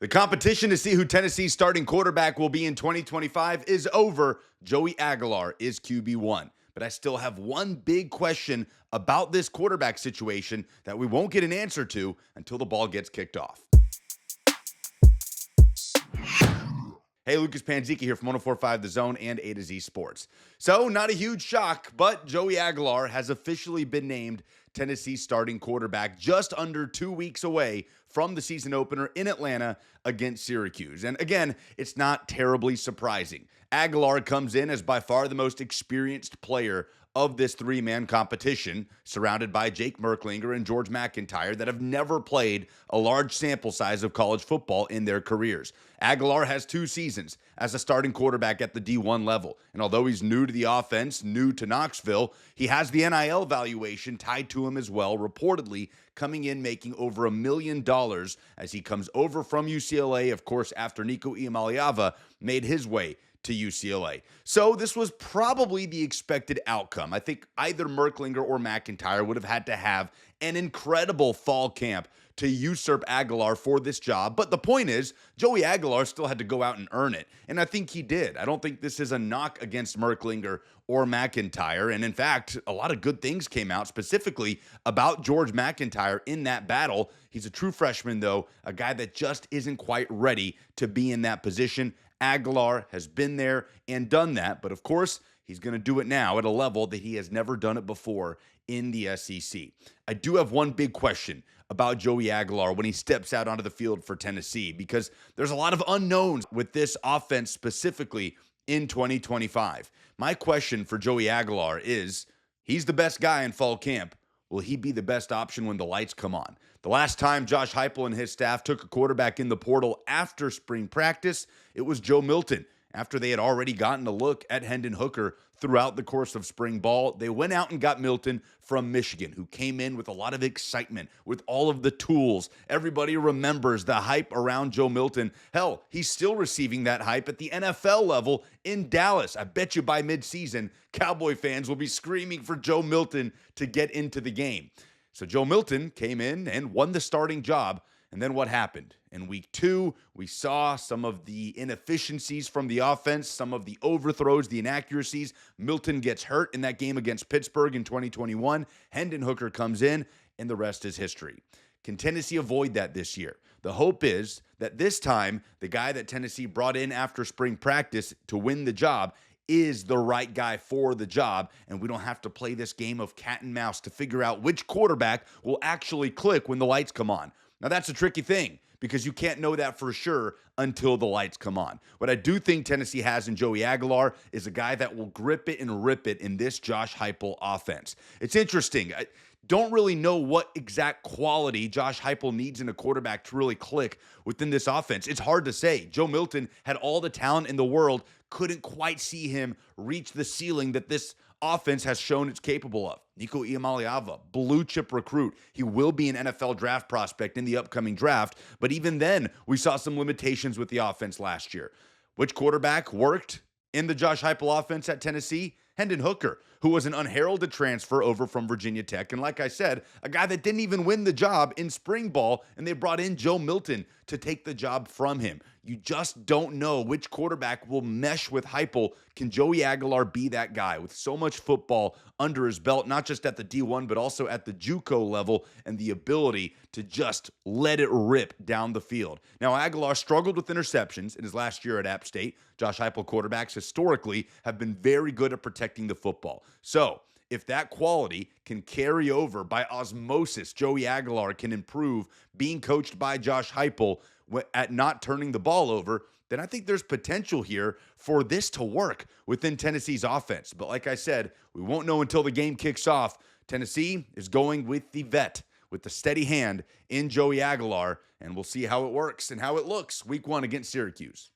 The competition to see who Tennessee's starting quarterback will be in 2025 is over. Joey Aguilar is QB1. But I still have one big question about this quarterback situation that we won't get an answer to until the ball gets kicked off. Hey, Lucas Panzica here from 104.5 The Zone and A to Z Sports. So, not a huge shock, but Joey Aguilar has officially been named Tennessee's starting quarterback just under 2 weeks away from the season opener in Atlanta against Syracuse. And again, it's not terribly surprising. Aguilar comes in as by far the most experienced player of this three-man competition, surrounded by Jake Merklinger and George McIntyre that have never played a large sample size of college football in their careers. Aguilar has 2 seasons as a starting quarterback at the D1 level. And although he's new to the offense, new to Knoxville, he has the NIL valuation tied to him as well, reportedly coming in making over $1 million as he comes over from UCLA, of course, after Nico Iamaleava made his way to UCLA. So this was probably the expected outcome. I think either Merklinger or McIntyre would have had to have an incredible fall camp to usurp Aguilar for this job. But the point is, Joey Aguilar still had to go out and earn it. And I think he did. I don't think this is a knock against Merklinger or McIntyre. And in fact, a lot of good things came out specifically about George McIntyre in that battle. He's a true freshman, though, a guy that just isn't quite ready to be in that position. Aguilar has been there and done that, but of course, he's going to do it now at a level that he has never done it before in the SEC. I do have one big question about Joey Aguilar when he steps out onto the field for Tennessee, because there's a lot of unknowns with this offense specifically in 2025. My question for Joey Aguilar is, he's the best guy in fall camp. Will he be the best option when the lights come on? The last time Josh Heupel and his staff took a quarterback in the portal after spring practice, it was Joe Milton. After they had already gotten a look at Hendon Hooker throughout the course of spring ball, they went out and got Milton from Michigan, who came in with a lot of excitement, with all of the tools. Everybody remembers the hype around Joe Milton. Hell, he's still receiving that hype at the NFL level in Dallas. I bet you by midseason, Cowboy fans will be screaming for Joe Milton to get into the game. So Joe Milton came in and won the starting job. And then what happened? In week 2, we saw some of the inefficiencies from the offense, some of the overthrows, the inaccuracies. Milton gets hurt in that game against Pittsburgh in 2021. Hendon Hooker comes in, and the rest is history. Can Tennessee avoid that this year? The hope is that this time, the guy that Tennessee brought in after spring practice to win the job is the right guy for the job, and we don't have to play this game of cat and mouse to figure out which quarterback will actually click when the lights come on. Now, that's a tricky thing because you can't know that for sure until the lights come on. What I do think Tennessee has in Joey Aguilar is a guy that will grip it and rip it in this Josh Heupel offense. It's interesting. I don't really know what exact quality Josh Heupel needs in a quarterback to really click within this offense. It's hard to say. Joe Milton had all the talent in the world, couldn't quite see him reach the ceiling that this offense has shown it's capable of. Nico Iamaleava, blue chip recruit. He will be an NFL draft prospect in the upcoming draft, but even then, we saw some limitations with the offense last year. Which quarterback worked in the Josh Heupel offense at Tennessee? Hendon Hooker, who was an unheralded transfer over from Virginia Tech. And like I said, a guy that didn't even win the job in spring ball, and they brought in Joe Milton to take the job from him. You just don't know which quarterback will mesh with Heupel. Can Joey Aguilar be that guy with so much football under his belt, not just at the D1, but also at the JUCO level, and the ability to just let it rip down the field? Now, Aguilar struggled with interceptions in his last year at App State. Josh Heupel quarterbacks historically have been very good at protecting the football. So, if that quality can carry over by osmosis, Joey Aguilar can improve being coached by Josh Heupel at not turning the ball over, then I think there's potential here for this to work within Tennessee's offense. But like I said, we won't know until the game kicks off. Tennessee is going with the vet, with the steady hand in Joey Aguilar, and we'll see how it works and how it looks week 1 against Syracuse.